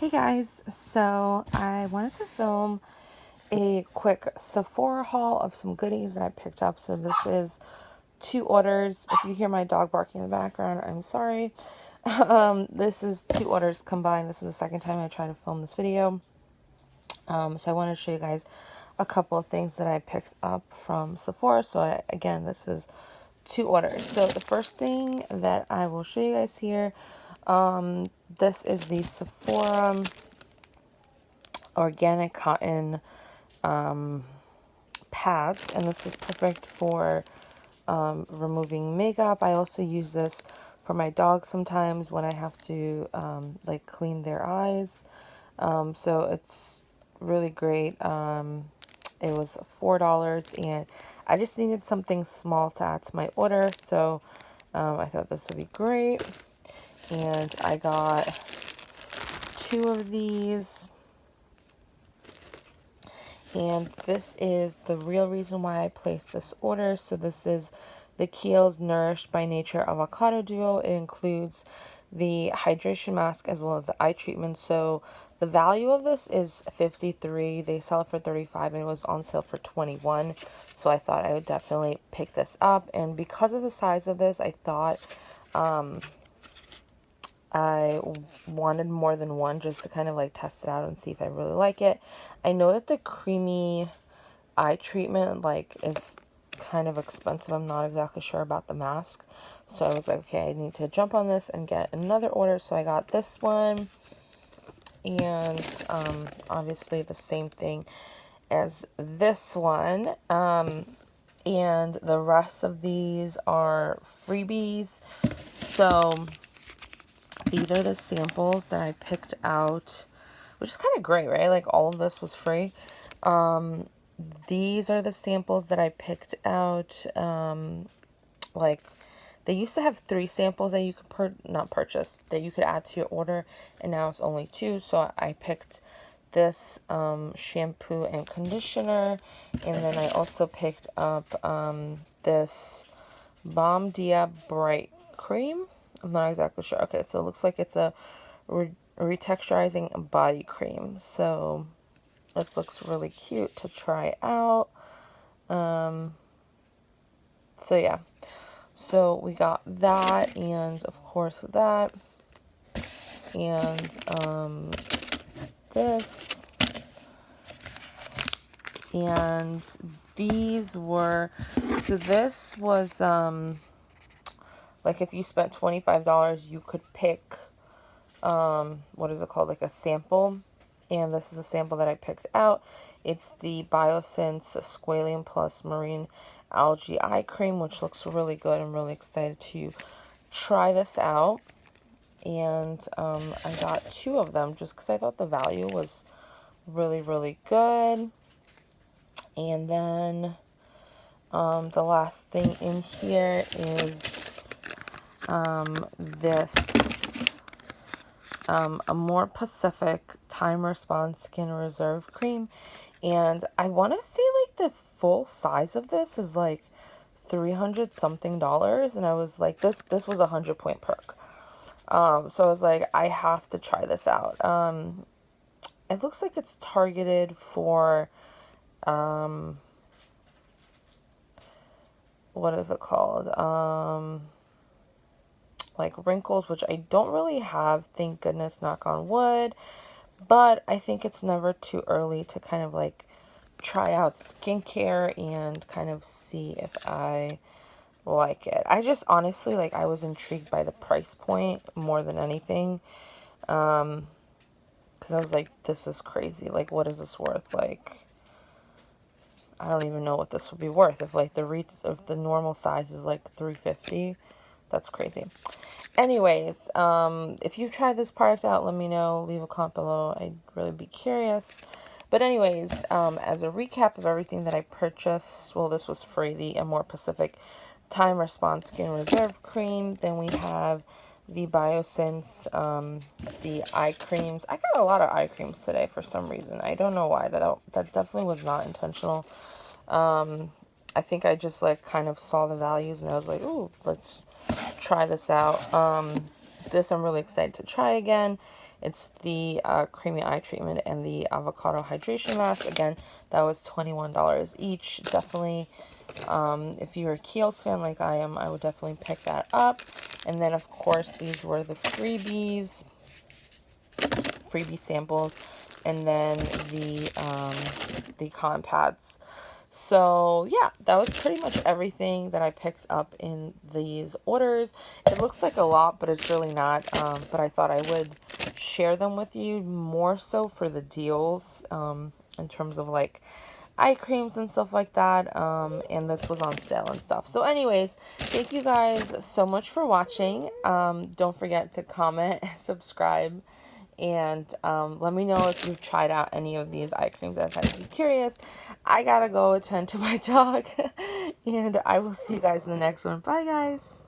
Hey guys, so I wanted to film a quick Sephora haul of some goodies that I picked up. So this is 2 orders. If you hear my dog barking in the background, I'm sorry. This is 2 orders combined. This is the second time I try to film this video. So I wanted to show you guys a couple of things that I picked up from Sephora. So again, this is 2 orders. So the first thing that I will show you guys here, this is the Sephora organic cotton pads, and this is perfect for removing makeup. I also use this for my dogs sometimes when I have to like clean their eyes. So it's really great. It was $4, and I just needed something small to add to my order, so I thought this would be great. And I got 2 of these. And this is the real reason why I placed this order. So this is the Kiehls Nourished by Nature Avocado Duo. It includes the hydration mask as well as the eye treatment. So the value of this is $53. They sell it for $35 and it was on sale for $21. So I thought I would definitely pick this up. And because of the size of this, I thought I wanted more than one just to kind of like test it out and see if I really like it. I know that the creamy eye treatment like is kind of expensive. I'm not exactly sure about the mask. So I was like, okay, I need to jump on this and get another order. So I got this one. And obviously the same thing as this one. And the rest of these are freebies. So these are the samples that I picked out, which is kind of great, right? Like all of this was free. These are the samples that I picked out. Like they used to have 3 samples that you could not purchase, that you could add to your order, and now it's only 2. So I picked this shampoo and conditioner, and then I also picked up this Balm Dia Bright Cream. I'm not exactly sure. Okay, so it looks like it's a retexturizing body cream. So this looks really cute to try out. So yeah. So we got that, and of course that. And this. And these were, so this was like if you spent $25, you could pick what is it called, like a sample, and this is the sample that I picked out. It's the Biossance Squalene Plus Marine Algae Eye Cream, which looks really good. I'm really excited to try this out. And I got 2 of them just because I thought the value was really, really good. And then the last thing in here is this Amorepacific Time Response Skin Reserve Cream. And I want to say like the full size of this is like $300 something. And I was like, this was a 100-point perk. So I was like, I have to try this out. It looks like it's targeted for what is it called? Like wrinkles, which I don't really have, thank goodness, knock on wood. But I think it's never too early to kind of like try out skincare and kind of see if I like it. I just honestly, like, I was intrigued by the price point more than anything. Because I was like, this is crazy. Like, what is this worth? Like, I don't even know what this would be worth. If like if the normal size is like $350, that's crazy. Anyways, if you've tried this product out, let me know. Leave a comment below. I'd really be curious. But anyways, as a recap of everything that I purchased, well, this was free, the Amorepacific Time Response Skin Reserve Cream. Then we have the Biossance, the eye creams. I got a lot of eye creams today for some reason. I don't know why. That definitely was not intentional. I think I just like kind of saw the values and I was like, ooh, let's try this out. this I'm really excited to try again. It's the creamy eye treatment and the avocado hydration mask. Again, that was $21 each. Definitely, if you're a Kiehls fan like I am, I would definitely pick that up. And then, of course, these were the freebie samples, and then the cotton pads. So yeah, that was pretty much everything that I picked up in these orders. It looks like a lot, but it's really not. But I thought I would share them with you, more so for the deals, in terms of like eye creams and stuff like that. And this was on sale and stuff. So anyways, thank you guys so much for watching. Don't forget to comment, subscribe, and let me know if you've tried out any of these eye creams. I'm kind of curious. I gotta go attend to my dog. And I will see you guys in the next one. Bye, guys.